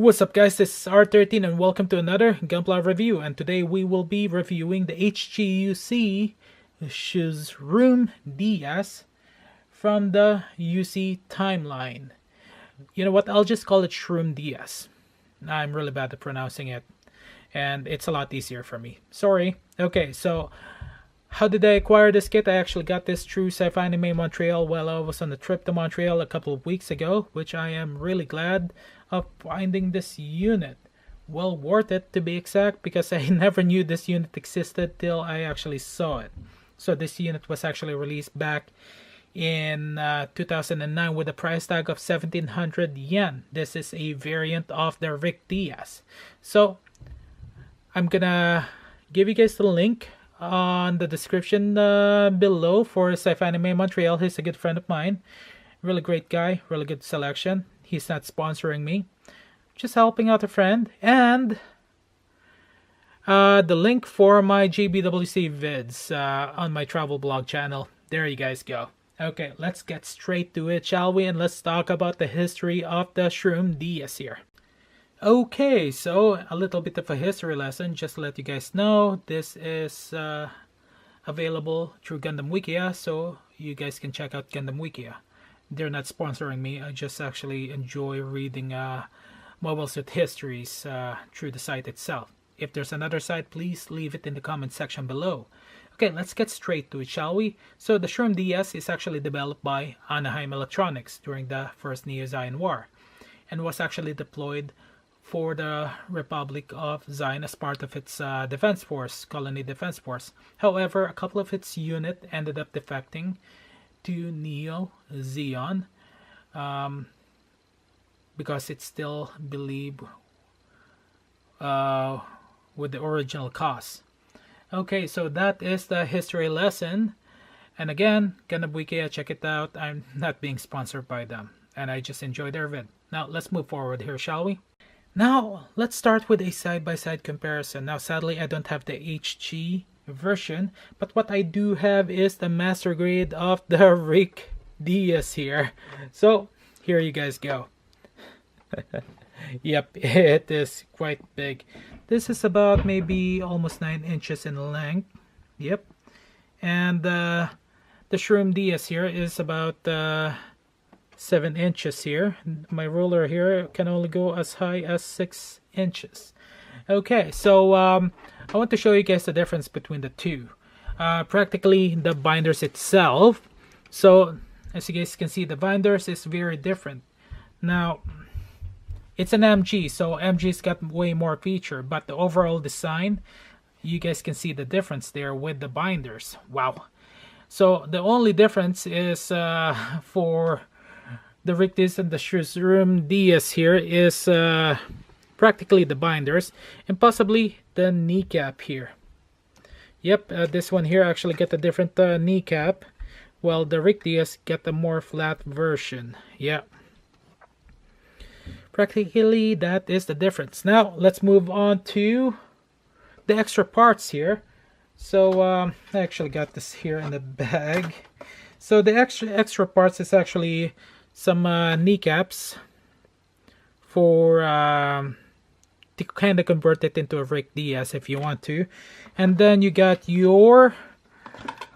What's up guys, this is R13 and welcome to another Gunpla review, and today we will be reviewing the Hguc Schuzrum DS from the UC timeline. You know what, I'll just call it Shroom DS. I'm really bad at pronouncing it and it's a lot easier for me. Sorry. Okay, so how did I acquire this kit? I actually got this through Sci-Fi Anime Montreal while I was on a trip to Montreal a couple of weeks ago, which I am really glad of finding this unit. Well worth it to be exact, because I never knew this unit existed till I actually saw it. So this unit was actually released back in 2009 with a price tag of 1700 yen. This is a variant of the Hguc DS. So I'm gonna give you guys the link on the description below for Sci-Fi Anime Montreal. He's a good friend of mine. Really great guy, really good selection. He's not sponsoring me, just helping out a friend. And the link for my JBWC vids on my travel blog channel. There you guys go. Okay, let's get straight to it, shall we? And let's talk about the history of the Shroom DS here. Okay, so a little bit of a history lesson, just to let you guys know. This is available through Gundam Wikia, so you guys can check out Gundam Wikia. They're not sponsoring me. I just actually enjoy reading mobile suit histories through the site itself. If there's another site, please leave it in the comment section below. Okay, let's get straight to it, shall we? So the Shroom DS is actually developed by Anaheim Electronics during the First Neo-Zion War, and was actually deployed for the Republic of Zion as part of its defense force, colony defense force. However, a couple of its unit ended up defecting to Neo-Zion because it's still believed with the original cause. Okay, so that is the history lesson. And again, Gundam Wikia, check it out. I'm not being sponsored by them, and I just enjoy their vid. Now let's move forward here, shall we? Now let's start with a side-by-side comparison. Now sadly I don't have the HG version, but what I do have is the master grade of the Hguc DS here. So here you guys go. Yep, it is quite big. This is about maybe almost 9 inches in length. Yep. And the Shroom DS here is about 7 inches here. My ruler here can only go as high as 6 inches. Okay, so I want to show you guys the difference between the two. Practically the binders itself. So as you guys can see, the binders is very different. Now it's an MG, so MG's got way more feature, but the overall design, you guys can see the difference there with the binders. Wow. So the only difference is for the Hguc DS and the Schuzrum DS here is practically the binders and possibly the kneecap here. Yep, this one here actually get a different kneecap, while the Hguc DS get a more flat version. Yeah, practically that is the difference. Now let's move on to the extra parts here. So I actually got this here in the bag. So the extra parts is actually some kneecaps for to kind of convert it into a Hguc DS if you want to. And then you got your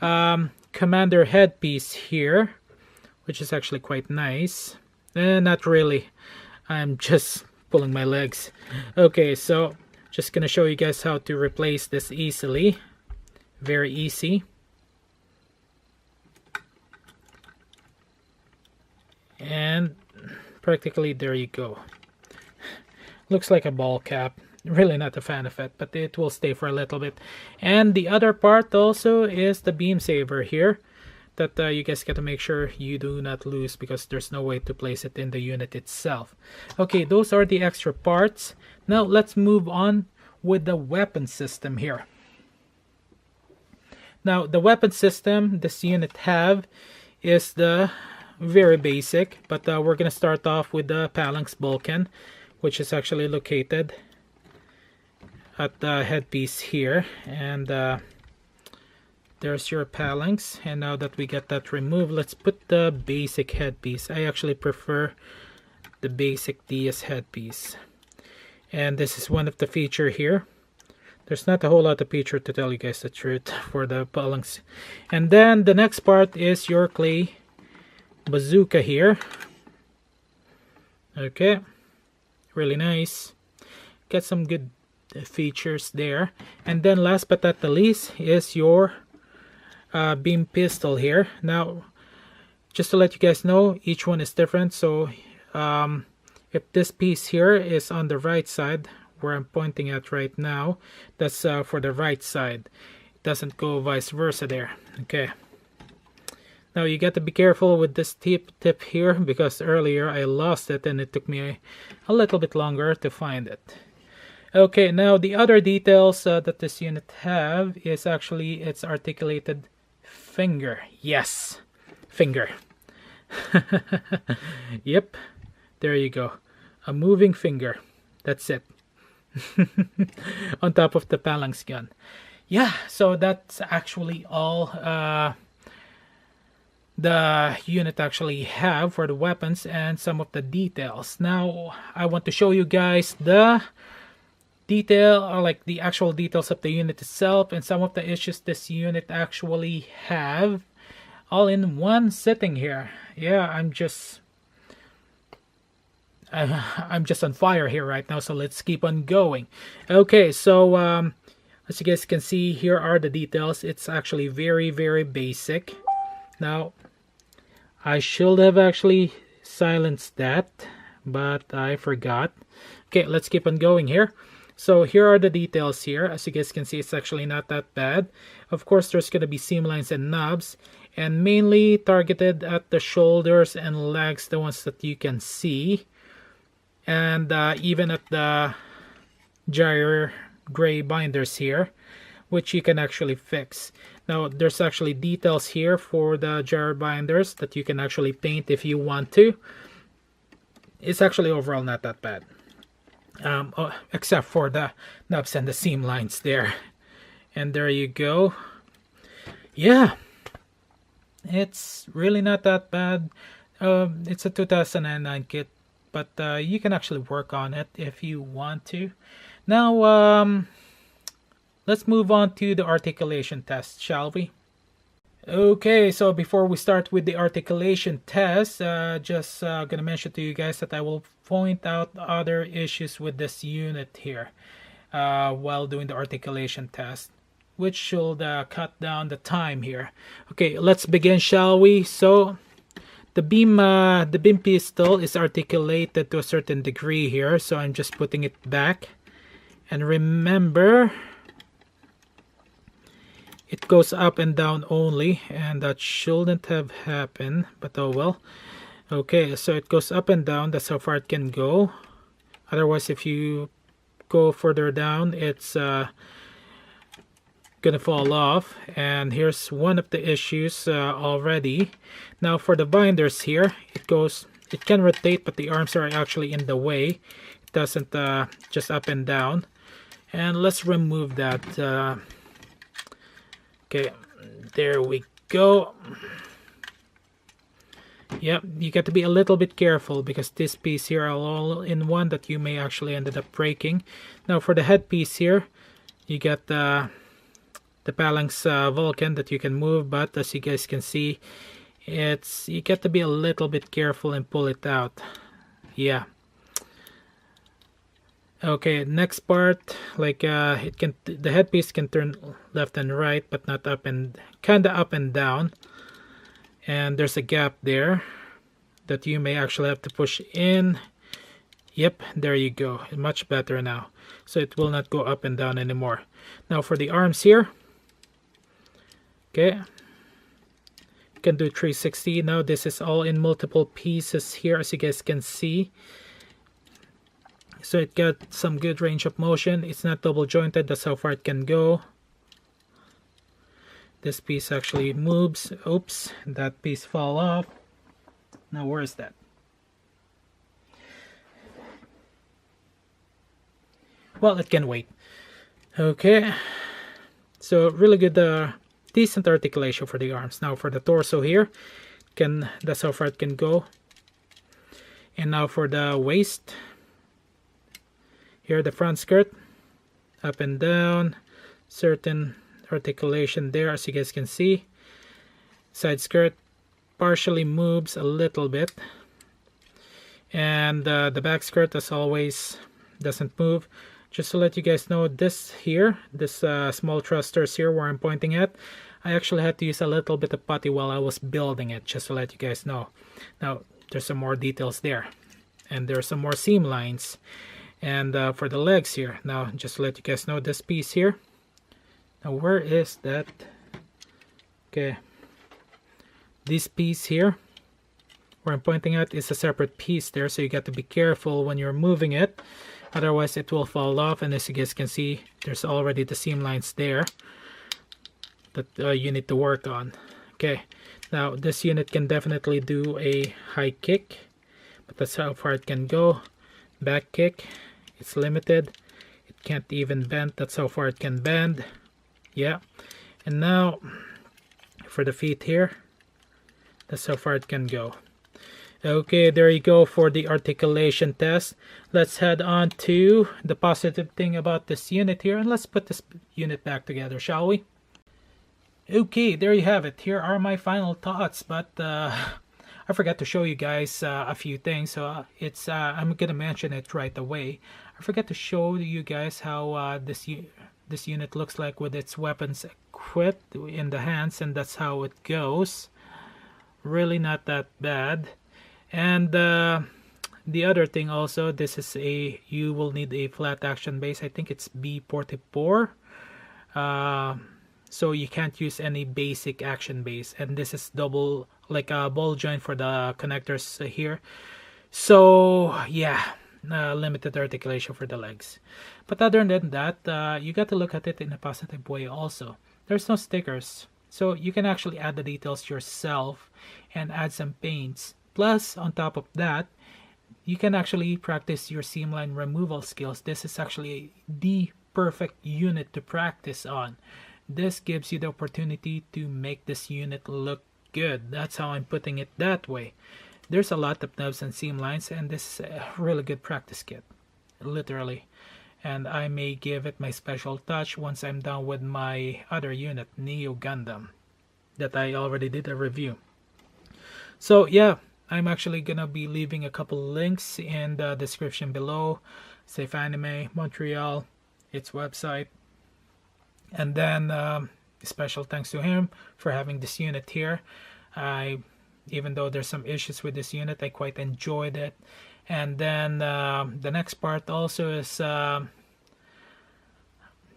commander headpiece here, which is actually quite nice. Not really, I'm just pulling my legs. Okay, so just gonna show you guys how to replace this easily. Very easy. And practically there you go. Looks like a ball cap. Really not a fan of it, but it will stay for a little bit. And the other part also is the beam saber here that you guys got to make sure you do not lose, because there's no way to place it in the unit itself. Okay, those are the extra parts. Now let's move on with the weapon system here. Now the weapon system this unit have is the very basic, but we're gonna start off with the phalanx Vulcan, which is actually located at the headpiece here. And there's your phalanx. And now that we get that removed, let's put the basic headpiece. I actually prefer the basic DS headpiece. And this is one of the feature here. There's not a whole lot of feature, to tell you guys the truth, for the phalanx. And then the next part is your clay bazooka here. Okay, really nice. Get some good features there. And then last but not the least is your beam pistol here. Now, just to let you guys know, each one is different. So if this piece here is on the right side, where I'm pointing at right now, that's for the right side. It doesn't go vice versa there. Okay. Now you got to be careful with this tip here, because earlier I lost it and it took me a little bit longer to find it. Okay, now the other details that this unit have is actually its articulated finger. Yes, finger. Yep, there you go. A moving finger. That's it. On top of the phalanx gun. Yeah, so that's actually all the unit actually have for the weapons and some of the details. Now I want to show you guys the detail, or like the actual details of the unit itself and some of the issues this unit actually have, all in one sitting here. Yeah, I'm just on fire here right now, so let's keep on going. Okay, so as you guys can see, here are the details. It's actually very, very basic. Now I should have actually silenced that, but I forgot. Okay, let's keep on going here. So here are the details here. As you guys can see, it's actually not that bad. Of course, there's going to be seam lines and knobs, and mainly targeted at the shoulders and legs, the ones that you can see, and even at the gyre gray binders here, which you can actually fix. Now there's actually details here for the gyre binders that you can actually paint if you want to. It's actually overall not that bad, except for the knobs and the seam lines there. And there you go. Yeah, it's really not that bad. It's a 2009 kit, but you can actually work on it if you want to. Now let's move on to the articulation test, shall we? Okay, so before we start with the articulation test, just gonna mention to you guys that I will point out other issues with this unit here while doing the articulation test, which should cut down the time here. Okay, let's begin, shall we? So the beam pistol is articulated to a certain degree here, so I'm just putting it back. And remember, it goes up and down only, and that shouldn't have happened, but oh well. Okay, so it goes up and down. That's how far it can go. Otherwise, if you go further down, it's gonna fall off. And here's one of the issues already. Now for the binders here, it can rotate, but the arms are actually in the way. It doesn't just up and down. And let's remove that. Okay, there we go. Yep, you got to be a little bit careful because this piece here are all in one that you may actually ended up breaking. Now for the headpiece here, you got the phalanx Vulcan that you can move, but as you guys can see, you got to be a little bit careful and pull it out. Yeah. Okay, next part, like the headpiece can turn left and right, but not up and kinda up and down. And there's a gap there that you may actually have to push in. Yep, there you go. Much better now. So it will not go up and down anymore. Now for the arms here. Okay. You can do 360. Now this is all in multiple pieces here, as you guys can see. So it got some good range of motion. It's not double jointed. That's how far it can go. This piece actually moves. Oops, that piece fell off. Now where is that? Well, it can wait. Okay, so really good, decent articulation for the arms. Now for the torso here, that's how far it can go. And now for the waist, Here the front skirt, up and down, certain articulation there as you guys can see. Side skirt partially moves a little bit, and the back skirt as always doesn't move. Just to let you guys know, this here, this small thrusters here where I'm pointing at, I actually had to use a little bit of putty while I was building it, just to let you guys know. Now there's some more details there, and there's some more seam lines. And for the legs here, now just to let you guys know, this piece here, now where is that? Okay, this piece here where I'm pointing at is a separate piece there, so you got to be careful when you're moving it, otherwise it will fall off. And as you guys can see, there's already the seam lines there that you need to work on. Okay, now this unit can definitely do a high kick, but that's how far it can go. Back kick, it's limited, it can't even bend, that's how far it can bend. Yeah, and now for the feet here, that's how far it can go. Okay, there you go for the articulation test. Let's head on to the positive thing about this unit here, and let's put this unit back together, shall we? Okay, there you have it. Here are my final thoughts, but I forgot to show you guys a few things, so I'm gonna mention it right away. I forgot to show you guys how this unit looks like with its weapons equipped in the hands, and that's how it goes. Really not that bad. And the other thing also, this is you will need a flat action base. I think it's B44. So you can't use any basic action base, and this is double, like a ball joint for the connectors here. So yeah, limited articulation for the legs. But other than that, you got to look at it in a positive way also. There's no stickers, so you can actually add the details yourself and add some paints. Plus, on top of that, you can actually practice your seamline removal skills. This is actually the perfect unit to practice on. This gives you the opportunity to make this unit look good. That's how I'm putting it that way. There's a lot of nubs and seam lines, and this is a really good practice kit, literally. And I may give it my special touch once I'm done with my other unit, Neo Gundam, that I already did a review. So yeah, I'm actually gonna be leaving a couple links in the description below. Safe Anime Montreal, its website. And then special thanks to him for having this unit here. Even though there's some issues with this unit, I quite enjoyed it. And then the next part also is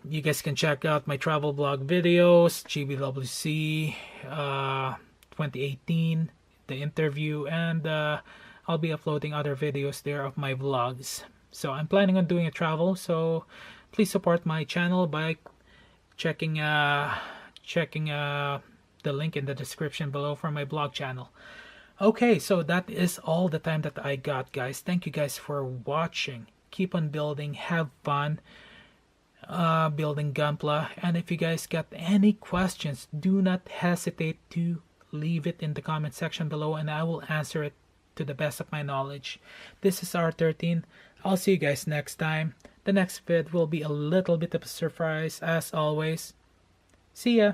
you guys can check out my travel blog videos, GBWC 2018, the interview, and I'll be uploading other videos there of my vlogs. So I'm planning on doing a travel, so please support my channel by checking the link in the description below for my blog channel. Okay, so that is all the time that I got, guys. Thank you guys for watching. Keep on building, have fun building Gunpla, and if you guys got any questions, do not hesitate to leave it in the comment section below, and I will answer it to the best of my knowledge. This is R13. I'll see you guys next time. The next vid will be a little bit of a surprise as always. See ya!